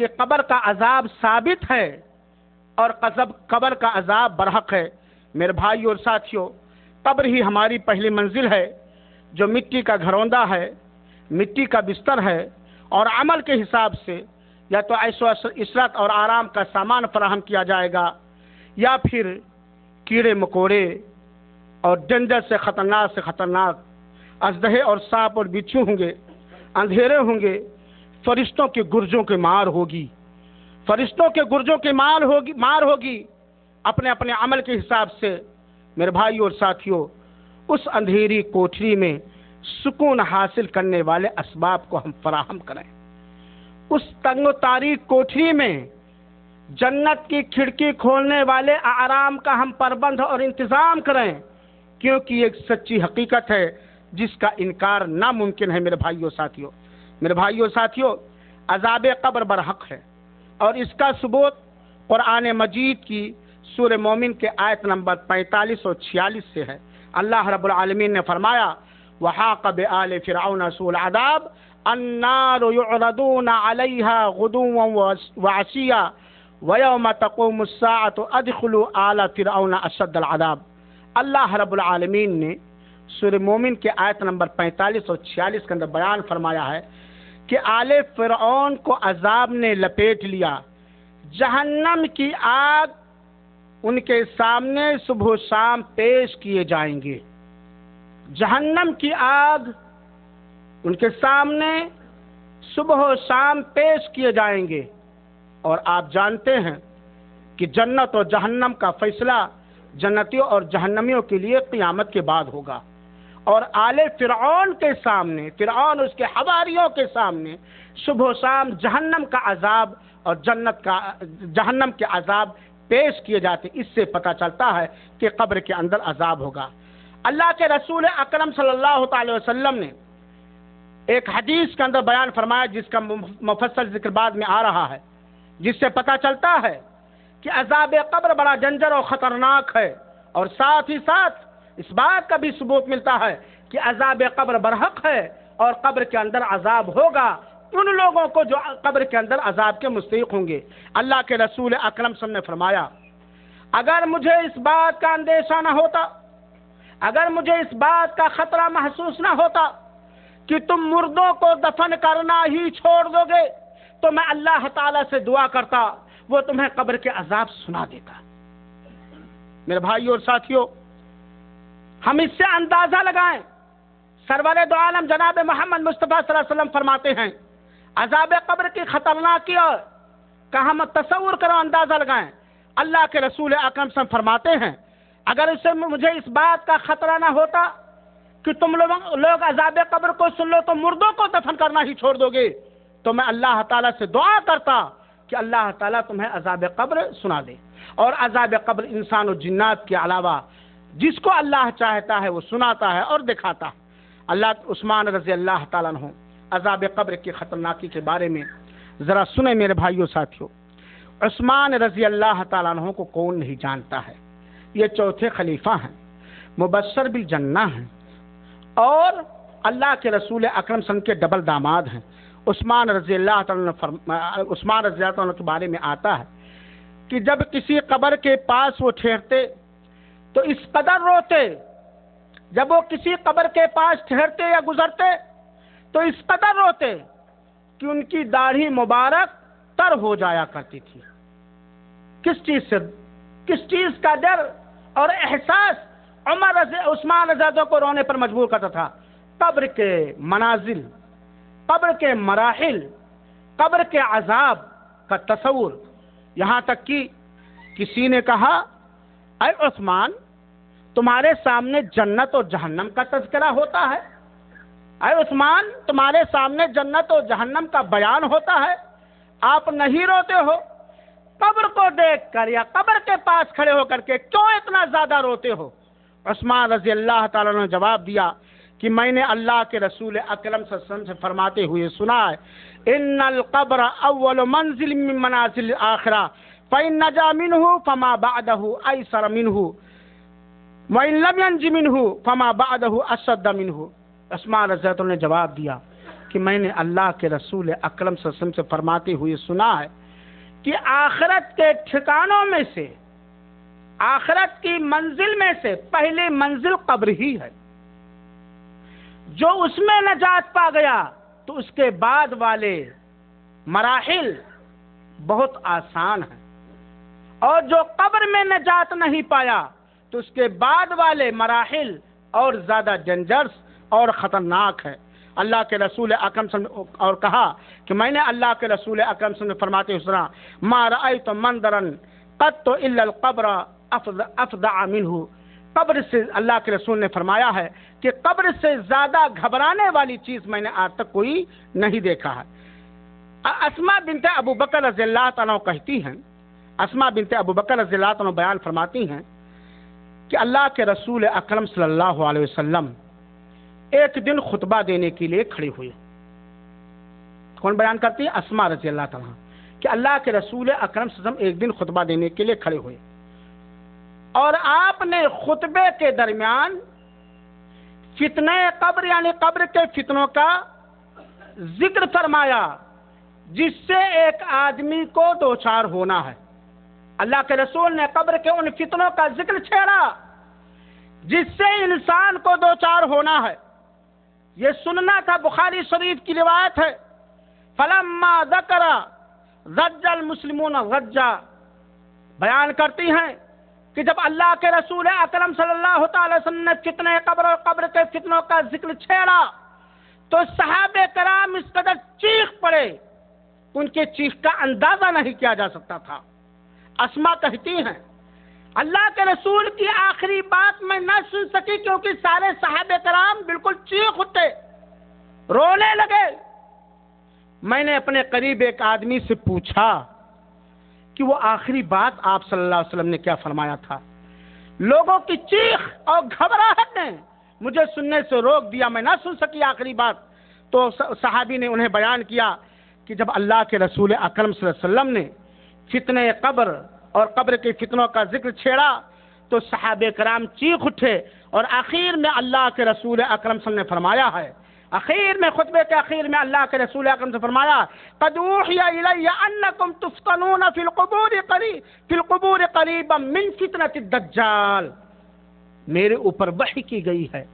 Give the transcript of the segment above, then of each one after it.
کہ قبر کا عذاب ثابت ہے اور قبر کا عذاب برحق ہے۔ میرے بھائی اور ساتھیوں، قبر ہی ہماری پہلی منزل ہے، جو مٹی کا گھروندہ ہے، مٹی کا بستر ہے، اور عمل کے حساب سے یا تو عیش و عشرت اور آرام کا سامان فراہم کیا جائے گا، یا پھر کیڑے مکوڑے اور ڈنجر سے خطرناک اژدہے اور سانپ اور بچھو ہوں گے، اندھیرے ہوں گے، فرشتوں کے گرجوں کی مار ہوگی، فرشتوں کے گرجوں کی مار ہوگی اپنے اپنے عمل کے حساب سے۔ میرے بھائی اور ساتھیوں، اس اندھیری کوٹری میں سکون حاصل کرنے والے اسباب کو ہم فراہم کریں، اس تنگ و تاریک کوٹری میں جنت کی کھڑکی کھولنے والے آرام کا ہم پربند اور انتظام کریں، کیونکہ یہ ایک سچی حقیقت ہے جس کا انکار ناممکن ہے۔ میرے بھائیوں ساتھیوں، عذاب قبر برحق ہے، اور اس کا ثبوت قرآن مجید کی سورہ مومن کے آیت نمبر 45 اور 46 سے ہے۔ اللہ رب العالمین نے فرمایا، وَحَاقَ بِآلِ فِرْعَوْنَ سُوءُ الْعَذَابِ النَّارُ يُعْرَضُونَ عَلَيْهَا غُدُوًّا وَعَشِيًّا وَيَوْمَ تَقُومُ السَّاعَةُ أَدْخِلُوا آلَ فِرْعَوْنَ أَشَدَّ الْعَذَابِ۔ اللہ رب العالمین نے سورہ مومن کے آیت نمبر 45 اور 46 کے اندر بیان فرمایا ہے کہ آل فرعون کو عذاب نے لپیٹ لیا، جہنم کی آگ ان کے سامنے صبح و شام پیش کیے جائیں گے، جہنم کی آگ ان کے سامنے صبح و شام پیش کیے جائیں گے۔ اور آپ جانتے ہیں کہ جنت اور جہنم کا فیصلہ جنتیوں اور جہنمیوں کے لیے قیامت کے بعد ہوگا، اور آل فرعون کے سامنے، فرعون اس کے حواریوں کے سامنے صبح و شام جہنم کا عذاب اور جہنم کے عذاب پیش کیے جاتے۔ اس سے پتہ چلتا ہے کہ قبر کے اندر عذاب ہوگا۔ اللہ کے رسول اکرم صلی اللہ تعالی وسلم نے ایک حدیث کے اندر بیان فرمایا، جس کا مفصل ذکر بعد میں آ رہا ہے، جس سے پتہ چلتا ہے کہ عذاب قبر بڑا ڈنجر اور خطرناک ہے، اور ساتھ ہی ساتھ اس بات کا بھی ثبوت ملتا ہے کہ عذاب قبر برحق ہے، اور قبر کے اندر عذاب ہوگا ان لوگوں کو جو قبر کے اندر عذاب کے مستحق ہوں گے۔ اللہ کے رسول اکرم صلی اللہ علیہ وسلم نے فرمایا، اگر مجھے اس بات کا اندیشہ نہ ہوتا، اگر مجھے اس بات کا خطرہ محسوس نہ ہوتا کہ تم مردوں کو دفن کرنا ہی چھوڑ دو گے، تو میں اللہ تعالیٰ سے دعا کرتا وہ تمہیں قبر کے عذاب سنا دیتا۔ میرے بھائیوں اور ساتھیوں، ہم اس سے اندازہ لگائیں، سرور دو عالم جناب محمد مصطفیٰ صلی اللہ علیہ وسلم فرماتے ہیں، عذاب قبر کی خطرناکی کا ہم تصور کرو، اندازہ لگائیں۔ اللہ کے رسول اکرم صلی اللہ علیہ وسلم فرماتے ہیں، اگر مجھے اس بات کا خطرہ نہ ہوتا کہ تم لوگ عذاب قبر کو سن لو تو مردوں کو دفن کرنا ہی چھوڑ دو گے، تو میں اللہ تعالیٰ سے دعا کرتا کہ اللہ تعالیٰ تمہیں عذاب قبر سنا دے۔ اور عذاب قبر انسان و جنات کے علاوہ جس کو اللہ چاہتا ہے وہ سناتا ہے اور دکھاتا ہے۔ عثمان رضی اللہ تعالیٰ عنہ عذاب قبر کی خطرناکی کے بارے میں ذرا سنیں میرے بھائیوں ساتھیوں۔ عثمان رضی اللہ تعالیٰ عنہ کو کون نہیں جانتا ہے؟ یہ چوتھے خلیفہ ہیں، مبشر بالجنہ ہیں، اور اللہ کے رسول اکرم صلی اللہ علیہ وسلم کے ڈبل داماد ہیں۔ عثمان رضی اللہ تعالیٰ عنہ کے بارے میں آتا ہے کہ جب کسی قبر کے پاس وہ ٹھہرتے تو اس قدر روتے، جب وہ کسی قبر کے پاس ٹھہرتے یا گزرتے تو اس قدر روتے کہ ان کی داڑھی مبارک تر ہو جایا کرتی تھی۔ کس چیز سے؟ کس چیز کا ڈر اور احساس عثمان رضی اللہ کو رونے پر مجبور کرتا تھا؟ قبر کے منازل، قبر کے مراحل، قبر کے عذاب کا تصور۔ یہاں تک کہ کسی نے کہا، اے عثمان، تمہارے سامنے جنت اور جہنم کا تذکرہ ہوتا ہے؟ اے عثمان، تمہارے سامنے جنت اور جہنم کا بیان ہوتا ہے، آپ نہیں روتے ہو؟ قبر کو دیکھ کر یا قبر کے پاس کھڑے ہو کر کے کیوں اتنا زیادہ روتے ہو؟ عثمان رضی اللہ تعالیٰ نے جواب دیا کہ میں نے اللہ کے رسول اکرم صلی اللہ علیہ وسلم سے فرماتے ہوئے سنا ہے، ان القبر اول منزل من منازل الاخرہ فإن نجا منه فما بعده ایسر منه وإن لم ينج منه فما بعده اشد منه۔ عثمان رضی اللہ عنہ نے جواب دیا کہ میں نے اللہ کے رسول اکرم صلی اللہ علیہ وسلم سے فرماتے ہوئے سنا ہے کہ آخرت کے ٹھکانوں میں سے، آخرت کی منزل میں سے پہلی منزل قبر ہی ہے۔ جو اس میں نجات پا گیا تو اس کے بعد والے مراحل بہت آسان ہیں، اور جو قبر میں نجات نہیں پایا تو اس کے بعد والے مراحل اور زیادہ ڈینجرس اور خطرناک ہے۔ اللہ کے رسول اکرم صلی اللہ علیہ وسلم اور کہا کہ میں نے اللہ کے رسول اکرم صلی اللہ علیہ وسلم فرماتے ہوئے سنا، ما رأیت منظرا قط الا القبر افظع منہ۔ قبر سے، اللہ کے رسول نے فرمایا ہے کہ قبر سے زیادہ گھبرانے والی چیز میں نے آج تک کوئی نہیں دیکھا ہے۔ اسماء بنت ابو بکر رضی اللہ تعالیٰ کہتی ہیں، اسماء بنت ابو بکر رضی اللہ تعالیٰ بیان فرماتی ہیں کہ اللہ کے رسول اکرم صلی اللہ علیہ وسلم ایک دن خطبہ دینے کے لیے کھڑے ہوئے۔ کون بیان کرتی ہے؟ اسماء رضی اللہ تعالیٰ، کہ اللہ کے رسول اکرم صلی اللہ علیہ وسلم ایک دن خطبہ دینے کے لیے کھڑے ہوئے، اور آپ نے خطبے کے درمیان فتنہ قبر یعنی قبر کے فتنوں کا ذکر فرمایا، جس سے ایک آدمی کو دوچار ہونا ہے۔ اللہ کے رسول نے قبر کے ان فتنوں کا ذکر چھیڑا جس سے انسان کو دوچار ہونا ہے۔ یہ سننا تھا، بخاری شریف کی روایت ہے، فلما ذکر ضج المسلمون ضجا، بیان کرتی ہیں کہ جب اللہ کے رسول اکرم صلی اللہ تعالی وسلم نے فتنہ قبر اور قبر کے فتنوں کا ذکر چھیڑا تو صحابہ کرام اس قدر چیخ پڑے، ان کے چیخ کا اندازہ نہیں کیا جا سکتا تھا۔ اسماء کہتی ہیں اللہ کے رسول کی آخری بات میں نہ سن سکی کیونکہ سارے صحابہ کرام بالکل چیخ اٹھے، رونے لگے۔ میں نے اپنے قریب ایک آدمی سے پوچھا کہ وہ آخری بات آپ صلی اللہ علیہ وسلم نے کیا فرمایا تھا؟ لوگوں کی چیخ اور گھبراہٹ نے مجھے سننے سے روک دیا، میں نہ سن سکی آخری بات۔ تو صحابی نے انہیں بیان کیا کہ جب اللہ کے رسول اکرم صلی اللہ علیہ وسلم نے فتنہ قبر اور قبر کے فتنوں کا ذکر چھیڑا تو صحابہ کرام چیخ اٹھے، اور آخر میں اللہ کے رسول اکرم صلی اللہ علیہ وسلم نے فرمایا ہے، اخیر میں خطبے کے اخیر میں اللہ کے رسول اکرم سے فرمایا، قد اوحی الی انکم تفتنون فی القبور قریبا من فتنۃ الدجال، میرے اوپر وحی کی گئی ہے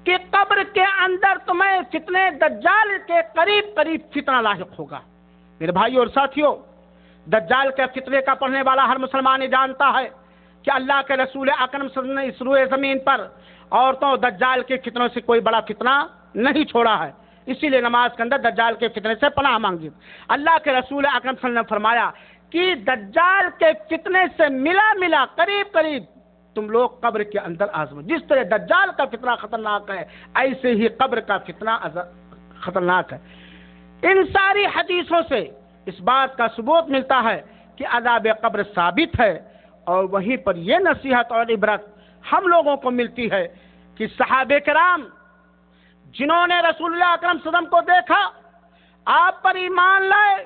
کہ قبر کے اندر تمہیں فتنہ دجال کے قریب قریب فتنہ لاحق ہوگا۔ میرے بھائی اور ساتھیوں، دجال کے فتنے کا پڑھنے والا ہر مسلمان جانتا ہے کہ اللہ کے رسول اکرم صلی اللہ علیہ وسلم نے اس روئے زمین پر عورتوں دجال کے فتنوں سے کوئی بڑا فتنہ نہیں چھوڑا ہے، اسی لیے نماز کے اندر دجال کے فتنے سے پناہ مانگی۔ اللہ کے رسول اکرم صلی اللہ علیہ وسلم نے فرمایا کہ دجال کے فتنے سے ملا قریب قریب تم لوگ قبر کے اندر آزمو۔ جس طرح دجال کا فتنہ خطرناک ہے، ایسے ہی قبر کا فتنہ خطرناک ہے۔ ان ساری حدیثوں سے اس بات کا ثبوت ملتا ہے کہ عذاب قبر ثابت ہے، اور وہیں پر یہ نصیحت اور عبرت ہم لوگوں کو ملتی ہے کہ صحابہ کرام جنہوں نے رسول اللہ اکرم صلی اللہ علیہ وسلم کو دیکھا، آپ پر ایمان لائے،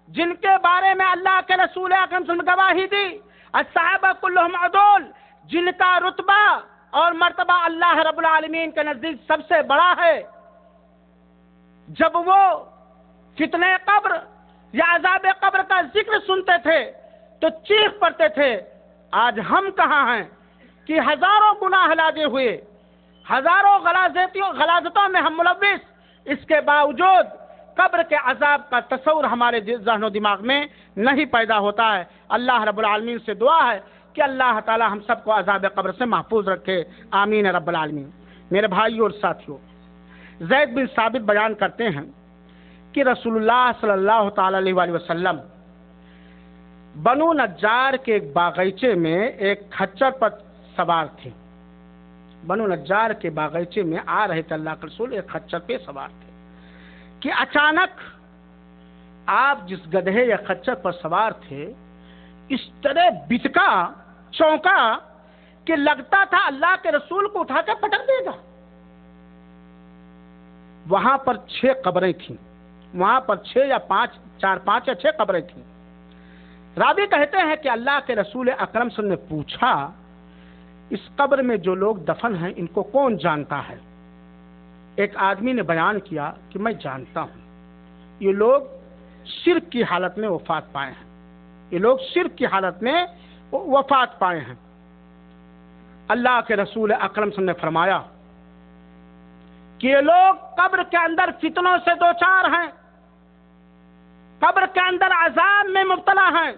جن کے بارے میں اللہ کے رسول اکرم صلی اللہ علیہ وسلم گواہی دی، الصحابہ کلہم عدول، جن کا رتبہ اور مرتبہ اللہ رب العالمین کے نزدیک سب سے بڑا ہے، جب وہ فتنہ قبر یا عذاب قبر کا ذکر سنتے تھے تو چیخ پڑتے تھے۔ آج ہم کہاں ہیں کہ ہزاروں گناہ لادے ہوئے، ہزاروں غلاظتوں میں ہم ملوث، اس کے باوجود قبر کے عذاب کا تصور ہمارے ذہن و دماغ میں نہیں پیدا ہوتا ہے۔ اللہ رب العالمین سے دعا ہے کہ اللہ تعالی ہم سب کو عذاب قبر سے محفوظ رکھے، آمین رب العالمین۔ میرے بھائیو اور ساتھیو، زید بن ثابت بیان کرتے ہیں کہ رسول اللہ صلی اللہ تعالی علیہ وآلہ وسلم بنو نجار کے ایک باغیچے میں ایک کھچر پر سوار تھے۔ بنو نجار کے باغیچے میں آ رہے تھے اللہ کے رسول، ایک کھچر پہ سوار تھے کہ اچانک آپ جس گدھے یا کھچر پر سوار تھے اس طرح بچکا، چونکا کہ لگتا تھا اللہ کے رسول کو اٹھا کے پٹک دے گا۔ وہاں پر 6 قبریں تھیں، وہاں پر 6 یا 5 قبریں تھیں۔ راوی کہتے ہیں کہ اللہ کے رسول اکرم صلی اللہ علیہ وسلم نے پوچھا، اس قبر میں جو لوگ دفن ہیں ان کو کون جانتا ہے؟ ایک آدمی نے بیان کیا کہ میں جانتا ہوں یہ لوگ شرک کی حالت میں وفات پائے ہیں، یہ لوگ شرک کی حالت میں وفات پائے ہیں۔ اللہ کے رسول اکرم صلی اللہ علیہ وسلم نے فرمایا کہ یہ لوگ قبر کے اندر فتنوں سے دوچار ہیں، قبر کے اندر عذاب میں مبتلا ہیں،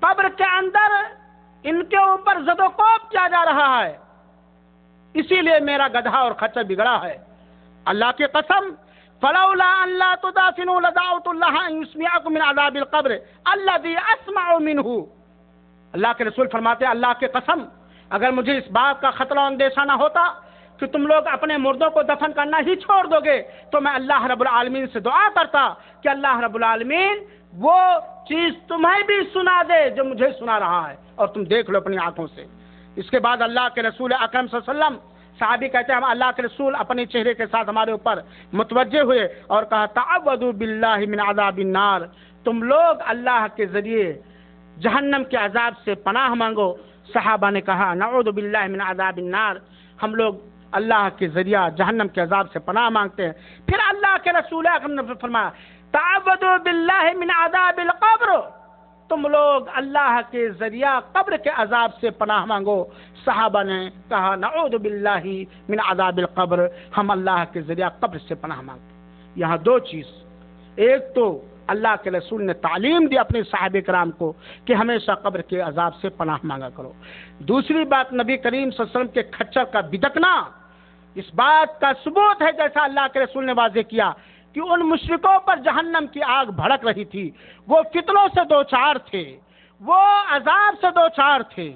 قبر کے اندر ان کے اوپر زد و کوب کیا جا رہا ہے، اسی لیے میرا گدھا اور خچر بگڑا ہے۔ اللہ کی قسم فلولا ان لا تدافنوا لدعوت الله ان يسمعكم من عذاب القبر الذي اسمع منه۔ اللہ کے رسول فرماتے ہیں اللہ کی قسم اگر مجھے اس بات کا خطرہ و اندیشہ نہ ہوتا کہ تم لوگ اپنے مردوں کو دفن کرنا ہی چھوڑ دو گے تو میں اللہ رب العالمین سے دعا کرتا کہ اللہ رب العالمین وہ چیز تمہیں بھی سنا دے جو مجھے سنا رہا ہے، اور تم دیکھ لو اپنی آنکھوں سے۔ اس کے بعد اللہ کے رسول اکرم صلی اللہ علیہ وسلم، صحابی کہتے ہیں ہم اللہ کے رسول اپنے چہرے کے ساتھ ہمارے اوپر متوجہ ہوئے اور کہا تعوذوا باللہ من عذاب النار، تم لوگ اللہ کے ذریعے جہنم کے عذاب سے پناہ مانگو۔ صحابہ نے کہا نعوذ باللہ من عذاب النار، ہم لوگ اللہ کے ذریعہ جہنم کے عذاب سے پناہ مانگتے ہیں۔ پھر اللہ کے رسول اکرم نے فرمایا تعوذوا باللہ من عذاب القبر، تم لوگ اللہ کے ذریعہ قبر کے عذاب سے پناہ مانگو۔ صحابہ نے کہا نعوذ باللہ من عذاب القبر، ہم اللہ کے ذریعہ قبر سے پناہ مانگتے ہیں۔ یہاں دو چیز، ایک تو اللہ کے رسول نے تعلیم دی اپنے صحابہ کرام کو کہ ہمیشہ قبر کے عذاب سے پناہ مانگا کرو، دوسری بات نبی کریم صلی اللہ علیہ وسلم کے کھچر کا بدکنا اس بات کا ثبوت ہے جیسا اللہ کے رسول نے واضح کیا کہ ان مشرکوں پر جہنم کی آگ بھڑک رہی تھی، وہ فتنوں سے دوچار تھے، وہ عذاب سے دوچار تھے،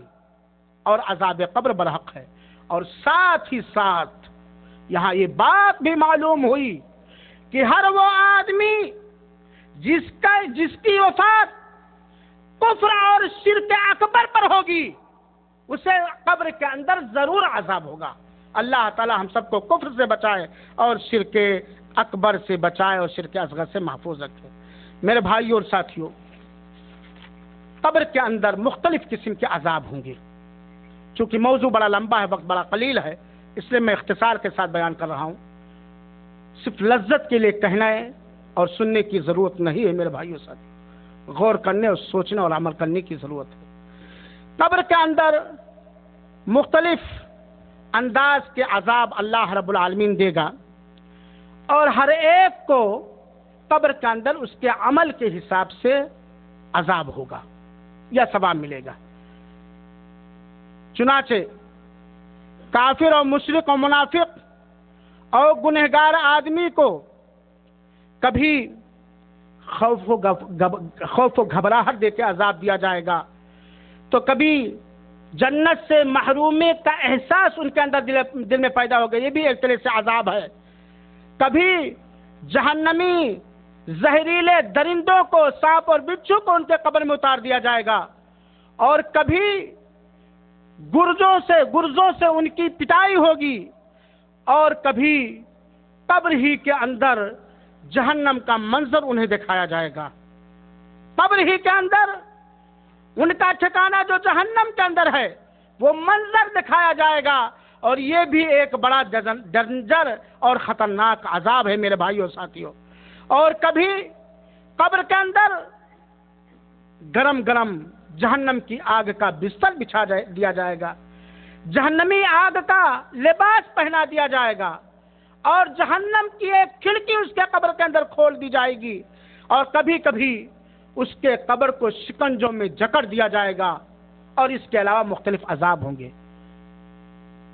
اور عذاب قبر برحق ہے۔ اور ساتھ ہی ساتھ یہاں یہ بات بھی معلوم ہوئی کہ ہر وہ آدمی جس کی وفات کفر اور شرک اکبر پر ہوگی اسے قبر کے اندر ضرور عذاب ہوگا۔ اللہ تعالی ہم سب کو کفر سے بچائے اور شرک اکبر سے بچائے اور شرک اصغر سے محفوظ رکھے۔ میرے بھائیوں اور ساتھیوں، قبر کے اندر مختلف قسم کے عذاب ہوں گے۔ چونکہ موضوع بڑا لمبا ہے، وقت بڑا قلیل ہے، اس لیے میں اختصار کے ساتھ بیان کر رہا ہوں۔ صرف لذت کے لیے کہنا ہے اور سننے کی ضرورت نہیں ہے۔ میرے بھائیوں ساتھیوں، غور کرنے اور سوچنے اور عمل کرنے کی ضرورت ہے۔ قبر کے اندر مختلف انداز کے عذاب اللہ رب العالمین دے گا، اور ہر ایک کو قبر کے اندر اس کے عمل کے حساب سے عذاب ہوگا یا ثواب ملے گا۔ چنانچہ کافر اور مشرک اور منافق اور گنہگار آدمی کو کبھی خوف و گھبراہٹ دے کے عذاب دیا جائے گا، تو کبھی جنت سے محرومی کا احساس ان کے اندر دل میں پیدا ہوگا، یہ بھی ایک طرح سے عذاب ہے۔ کبھی جہنمی زہریلے درندوں کو، سانپ اور بچھو کو ان کے قبر میں اتار دیا جائے گا، اور کبھی گرزوں سے ان کی پٹائی ہوگی، اور کبھی قبر ہی کے اندر جہنم کا منظر انہیں دکھایا جائے گا۔ قبر ہی کے اندر ان کا ٹھکانہ جو جہنم کے اندر ہے وہ منظر دکھایا جائے گا، اور یہ بھی ایک بڑا ڈینجر اور خطرناک عذاب ہے میرے بھائیوں ساتھیوں۔ اور کبھی قبر کے اندر گرم گرم جہنم کی آگ کا بستر بچھا دیا جائے گا، جہنمی آگ کا لباس پہنا دیا جائے گا، اور جہنم کی ایک کھڑکی اس کے قبر کے اندر کھول دی جائے گی، اور کبھی کبھی اس کے قبر کو شکنجوں میں جکڑ دیا جائے گا، اور اس کے علاوہ مختلف عذاب ہوں گے۔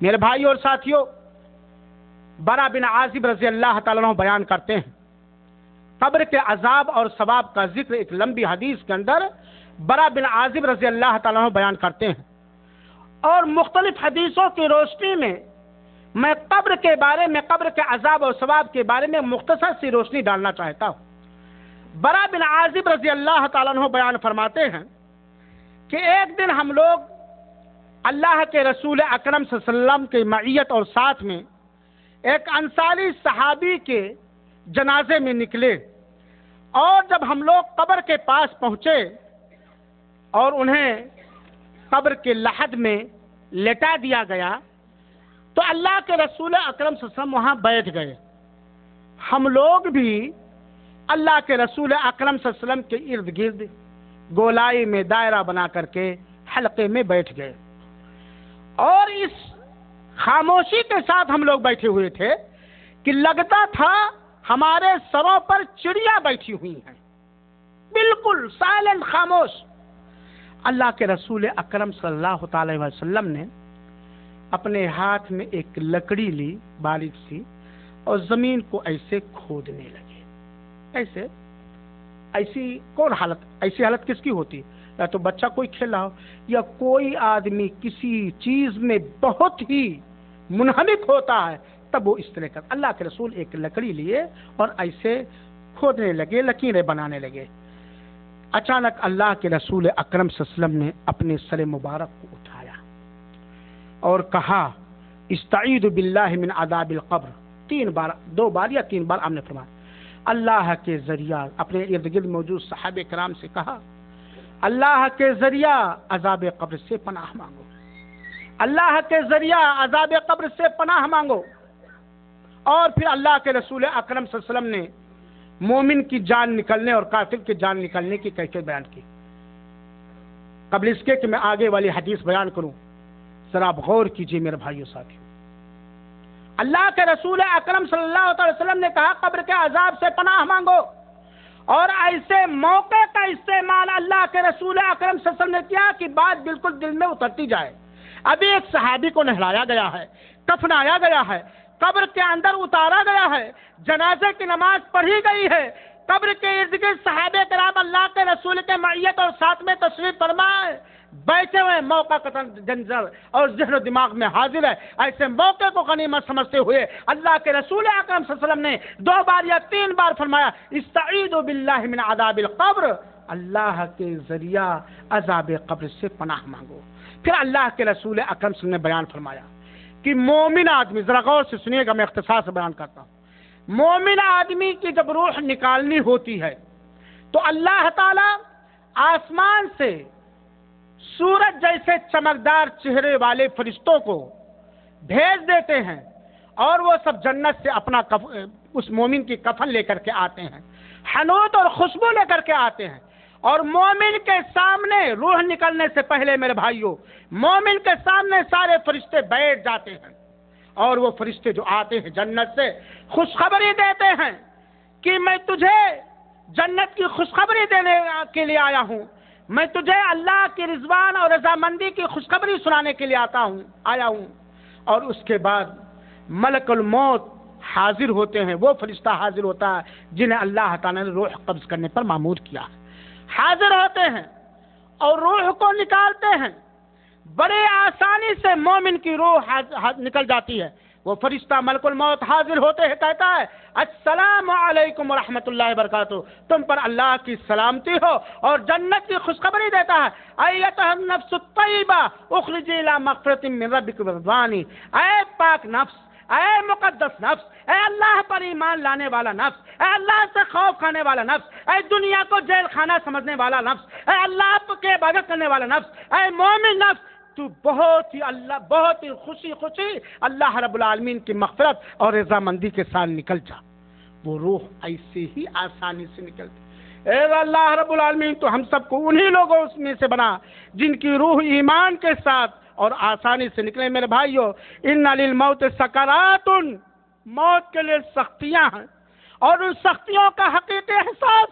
میرے بھائیوں اور ساتھیوں، برا بن عازب رضی اللہ تعالیٰ عنہ بیان کرتے ہیں، قبر کے عذاب اور ثواب کا ذکر ایک لمبی حدیث کے اندر برا بن عازب رضی اللہ تعالیٰ عنہ بیان کرتے ہیں، اور مختلف حدیثوں کی روشنی میں میں قبر کے بارے میں، قبر کے عذاب اور ثواب کے بارے میں مختصر سی روشنی ڈالنا چاہتا ہوں۔ برا بن عازب رضی اللہ تعالیٰ عنہ بیان فرماتے ہیں کہ ایک دن ہم لوگ اللہ کے رسول اکرم صلی اللہ علیہ وسلم کی معیت اور ساتھ میں ایک انصاری صحابی کے جنازے میں نکلے، اور جب ہم لوگ قبر کے پاس پہنچے اور انہیں قبر کے لحد میں لٹا دیا گیا، تو اللہ کے رسول اکرم صلی اللہ علیہ وسلم وہاں بیٹھ گئے. ہم لوگ بھی اللہ کے رسول اکرم صلی اللہ علیہ وسلم کے ارد گرد گولائی میں دائرہ بنا کر کے حلقے میں بیٹھ گئے، اور اس خاموشی کے ساتھ ہم لوگ بیٹھے ہوئے تھے کہ لگتا تھا ہمارے سروں پر چڑیا بیٹھی ہوئی ہیں، بالکل سائلنٹ، خاموش. اللہ کے رسول اکرم صلی اللہ تعالی وسلم نے اپنے ہاتھ میں ایک لکڑی لی باریک سی اور زمین کو ایسے کھودنے لگے. ایسی حالت کس کی ہوتی؟ یا تو بچہ کوئی کھیل رہا ہو یا کوئی آدمی کسی چیز میں بہت ہی منہمک ہوتا ہے تب وہ اس طرح کا. اللہ کے رسول ایک لکڑی لیے اور ایسے کھودنے لگے، لکیریں بنانے لگے. اچانک اللہ کے رسول اکرم صلی اللہ علیہ وسلم نے اپنے سر مبارک کو اٹھایا اور کہا استعیذ باللہ من عذاب القبر. 3 بار، 2 بار یا 3 بار آپ نے فرمایا. اللہ کے ذریعہ اپنے ارد گرد موجود صحابہ کرام سے کہا اللہ کے ذریعہ عذاب قبر سے پناہ مانگو، اللہ کے ذریعہ عذاب قبر سے پناہ مانگو. اور پھر اللہ کے رسول اکرم صلی اللہ علیہ وسلم نے مومن کی جان نکلنے اور کافر کی جان نکلنے کی کیفیت بیان کی. قبل اس کے کہ میں آگے والی حدیث بیان کروں، ذرا آپ غور کیجئے میرے بھائیو ساتھیو. اللہ کے رسول اکرم صلی اللہ علیہ وسلم نے کہا قبر کے عذاب سے پناہ مانگو، اور ایسے موقع کا استعمال اللہ کے رسول اکرم صلی اللہ علیہ وسلم نے کیا کہ بات بالکل دل میں اترتی جائے. ابھی ایک صحابی کو نہلایا گیا ہے، کفنایا گیا ہے، قبر کے اندر اتارا گیا ہے، جنازے کی نماز پڑھی گئی ہے، قبر کے ارد گرد صحابہ کرام اللہ کے رسول کے معیت اور ساتھ میں تشریف فرمائے بیٹھے ہوئے، موقع کا جنزر اور ذہن و دماغ میں حاضر ہے. ایسے موقع کو غنیمت سمجھتے ہوئے اللہ کے رسول اکرم صلی اللہ علیہ وسلم نے 2 بار یا 3 بار فرمایا استعیذ باللہ من عذاب القبر، اللہ کے ذریعہ عذاب قبر سے پناہ مانگو. پھر اللہ کے رسول اکرم صلی اللہ علیہ وسلم نے بیان فرمایا کہ مومن آدمی، ذرا غور سے سنیے گا، میں اختصار سے بیان کرتا ہوں. مومن آدمی کی جب روح نکالنی ہوتی ہے تو اللہ تعالی آسمان سے سورج جیسے چمکدار چہرے والے فرشتوں کو بھیج دیتے ہیں، اور وہ سب جنت سے اپنا اس مومن کی کفن لے کر کے آتے ہیں، حنوط اور خوشبو لے کر کے آتے ہیں. اور مومن کے سامنے روح نکلنے سے پہلے میرے بھائیوں، مومن کے سامنے سارے فرشتے بیٹھ جاتے ہیں، اور وہ فرشتے جو آتے ہیں جنت سے خوشخبری دیتے ہیں کہ میں تجھے جنت کی خوشخبری دینے کے لیے آیا ہوں، میں تجھے اللہ کی رضوان اور رضامندی کی خوشخبری سنانے کے لیے آیا ہوں. اور اس کے بعد ملک الموت حاضر ہوتے ہیں، وہ فرشتہ حاضر ہوتا ہے جنہیں اللہ تعالیٰ نے روح قبض کرنے پر مامور کیا ہے. حاضر ہوتے ہیں اور روح کو نکالتے ہیں. بڑے آسانی سے مومن کی روح نکل جاتی ہے. وہ فرشتہ ملک الموت حاضر ہوتے ہیں، کہتا ہے السلام علیکم ورحمۃ اللہ وبرکاتہ، تم پر اللہ کی سلامتی ہو، اور جنت کی خوشخبری دیتا ہے ایتھا النفس الطیبہ اخرجی الی مغفرۃ من ربک ورضوان. اے پاک نفس، اے مقدس نفس، اے اللہ پر ایمان لانے والا نفس، اے اللہ سے خوف کھانے والا نفس، اے دنیا کو جیل خانہ سمجھنے والا نفس، اے اللہ کے عبادت کرنے والا نفس، اے مومن نفس، تو بہت ہی خوشی اللہ رب العالمین کی مغفرت اور رضامندی کے ساتھ نکل جا. وہ روح ایسے ہی آسانی سے نکلتی. اے اللہ رب العالمین تو ہم سب کو انہی لوگوں میں سے بنا جن کی روح ایمان کے ساتھ اور آسانی سے نکلے. میرے بھائیو، ان للموت سکرات، موت کے لیے سختیاں ہیں، اور ان سختیوں کا حقیقی احساس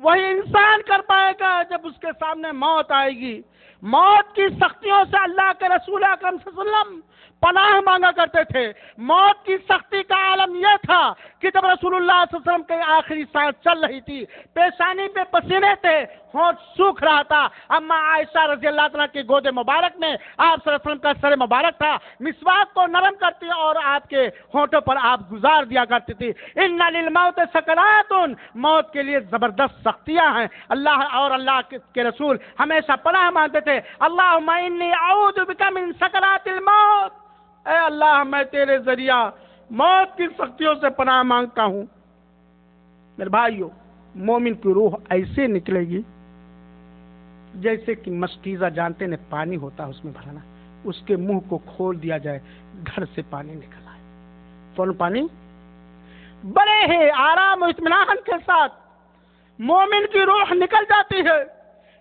وہی انسان کر پائے گا جب اس کے سامنے موت آئے گی. موت کی سختیوں سے اللہ کے رسول اکرم صلی اللہ علیہ وسلم پناہ مانگا کرتے تھے. موت کی سختی کا عالم یہ تھا کہ جب رسول اللہ صلی اللہ علیہ وسلم کی آخری سانس چل رہی تھی، پیشانی پہ پسینے تھے، ہونٹ سوکھ رہا تھا. اما عائشہ رضی اللہ تعالیٰ کے گود مبارک میں آپ صلی اللہ علیہ وسلم کا سر مبارک تھا، مسواک کو نرم کرتی اور آپ کے ہونٹوں پر آپ گزار دیا کرتی تھی. ان للموت سکرات، موت کے لیے زبردست سختیاں ہیں. اللہ اور اللہ کے رسول ہمیشہ پناہ مانگتے تھے اللہم انی اعوذ بک من سکرات الموت. اے اللہ، میں تیرے ذریعہ موت کی سختیوں سے پناہ مانگتا ہوں. میرے بھائیو، مومن کی روح ایسے نکلے گی جیسے کہ مشکیزہ، جانتے ہیں پانی ہوتا ہے اس میں بھرنا، اس کے منہ کو کھول دیا جائے، گھر سے پانی نکل آئے۔ فوراً پانی بڑے ہی آرام و اطمینان کے ساتھ مومن کی روح نکل جاتی ہے۔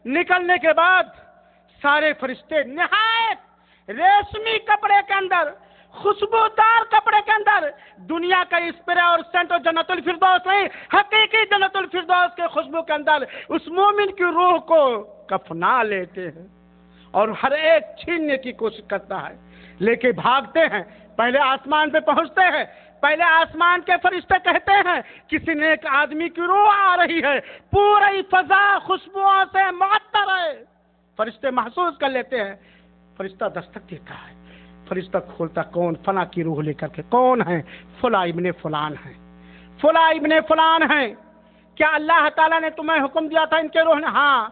نکلنے کے بعد سارے فرشتے نہایت ریشمی کپڑے کے اندر، خوشبودار کپڑے کے اندر، دنیا کا اسپرے اور سینٹ اور جنت الفردوس نہیں، حقیقی جنت الفردوس کے خوشبو کے اندر اس مومن کی روح کو کفنا لیتے ہیں، اور ہر ایک چھیننے کی کوشش کرتا ہے، لے کے بھاگتے ہیں، پہلے آسمان پہ پہنچتے ہیں، پہلے آسمان کے فرشتے کہتے ہیں کسی نیک آدمی کی روح آ رہی ہے، پوری فضا خوشبوؤں سے معطر ہے، فرشتے محسوس کر لیتے ہیں، فرشتہ دستک دیتا ہے، فرشتہ کھولتا، کون؟ فلاں کی روح لے کر کے، کون ہے؟ فلاں ابن فلان ہیں، فلاں ابن فلان ہیں، کیا اللہ تعالیٰ نے تمہیں حکم دیا تھا ان کے روح نے؟ ہاں۔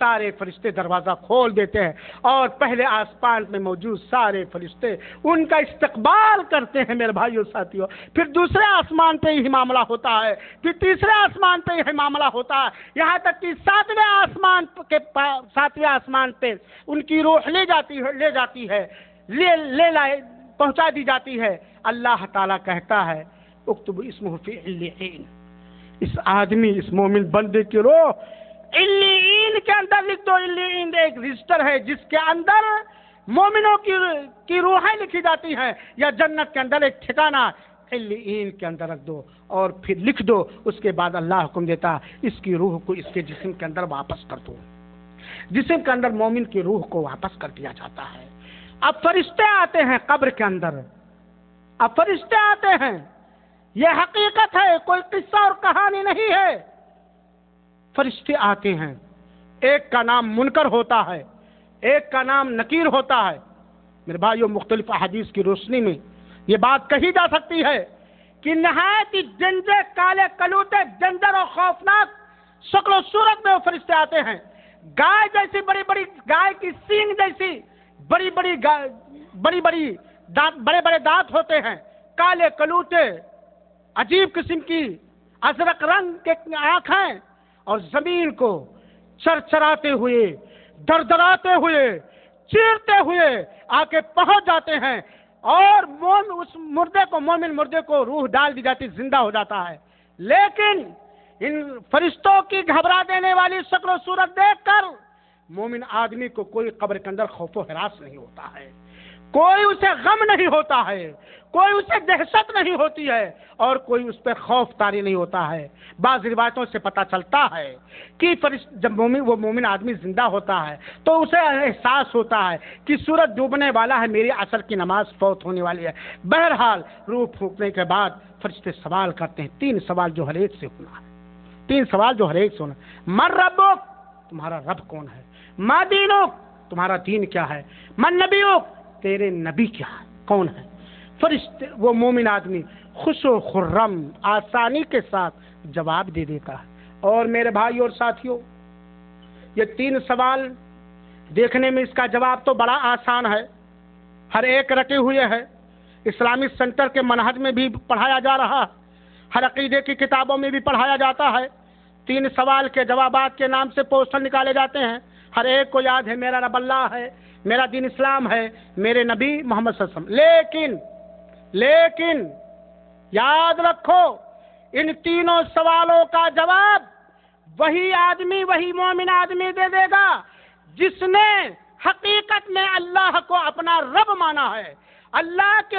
سارے فرشتے دروازہ کھول دیتے ہیں، اور پہلے آسمان میں موجود سارے فرشتے ان کا استقبال کرتے ہیں میرے بھائیو ساتھیو۔ پھر دوسرے آسمان پہ ہی معاملہ ہوتا ہے، پھر تیسرے آسمان پہ ہی معاملہ ہوتا ہے، یہاں تک کہ ساتویں آسمان پہ ان کی روح لے جاتی ہے، پہنچا دی جاتی ہے۔ اللہ تعالیٰ کہتا ہے اکتب اسمہ فی علیین، اس آدمی، اس مومن بندے کی روح علیین کے اندر لکھ دو۔ علیین ایک رجسٹر ہے جس کے اندر مومنوں کی روحیں لکھی جاتی ہیں، یا جنت کے اندر ایک ٹھکانہ علیین کے اندر رکھ دو، اور پھر لکھ دو۔ اس کے بعد اللہ حکم دیتا اس کی روح کو اس کے جسم کے اندر واپس کر دو۔ جسم کے اندر مومن کی روح کو واپس کر دیا جاتا ہے۔ اب فرشتے آتے ہیں قبر کے اندر، اب فرشتے آتے ہیں، یہ حقیقت ہے، کوئی قصہ اور کہانی نہیں ہے۔ فرشتے آتے ہیں، ایک کا نام منکر ہوتا ہے، ایک کا نام نکیر ہوتا ہے۔ میرے بھائیو، مختلف احادیث کی روشنی میں یہ بات کہی جا سکتی ہے کہ نہایت ہی جنجے، کالے کلوٹے، جنجر اور خوفناک شکل و صورت میں وہ فرشتے آتے ہیں۔ گائے جیسی بڑی بڑی، گائے کی سینگ جیسی بڑی بڑی بڑے بڑے دانت ہوتے ہیں، کالے کلوٹے، عجیب قسم کی ازرق رنگ کے آنکھیں، اور زمین کو چرچراتے ہوئے، دردراتے ہوئے، چیرتے ہوئے آ کے پہنچ جاتے ہیں، اور اس مومن مردے کو روح ڈال دی جاتی، زندہ ہو جاتا ہے۔ لیکن ان فرشتوں کی گھبرا دینے والی شکل و صورت دیکھ کر مومن آدمی کو کوئی قبر کے اندر خوف و ہراس نہیں ہوتا ہے، کوئی اسے غم نہیں ہوتا ہے، کوئی اسے دہشت نہیں ہوتی ہے، اور کوئی اس پہ خوف طاری نہیں ہوتا ہے۔ بعض روایتوں سے پتہ چلتا ہے کہ جب وہ مومن آدمی زندہ ہوتا ہے تو اسے احساس ہوتا ہے کہ سورج ڈوبنے والا ہے، میری عصر کی نماز فوت ہونے والی ہے۔ بہرحال روح پھونکنے کے بعد فرشتے سوال کرتے ہیں، 3 سوال جو ہر ایک سے ہونا ہے، 3 سوال جو ہر ایک سے ہونا ہے۔ من ربک، تمہارا رب کون ہے؟ ما دینک، تمہارا دین کیا ہے؟ من نبیک، تیرے نبی کیا ہے، کون ہے؟ فرشتے، وہ مومن آدمی خوش و خرم آسانی کے ساتھ جواب دے دیتا ہے۔ اور میرے بھائی اور ساتھیوں، یہ 3 سوال دیکھنے میں اس کا جواب تو بڑا آسان ہے، ہر ایک رٹے ہوئے ہے، اسلامک سینٹر کے منہج میں بھی پڑھایا جا رہا ہے، ہر عقیدے کی کتابوں میں بھی پڑھایا جاتا ہے۔ 3 سوال کے جوابات کے نام سے پوسٹر نکالے جاتے ہیں، ہر ایک کو یاد ہے میرا رب اللہ ہے، میرا دین اسلام ہے، میرے نبی محمد صلی اللہ علیہ وسلم۔ لیکن یاد رکھو، ان 3 سوالوں کا جواب وہی آدمی، وہی مومن آدمی دے دے گا جس نے حقیقت میں اللہ کو اپنا رب مانا ہے، اللہ کے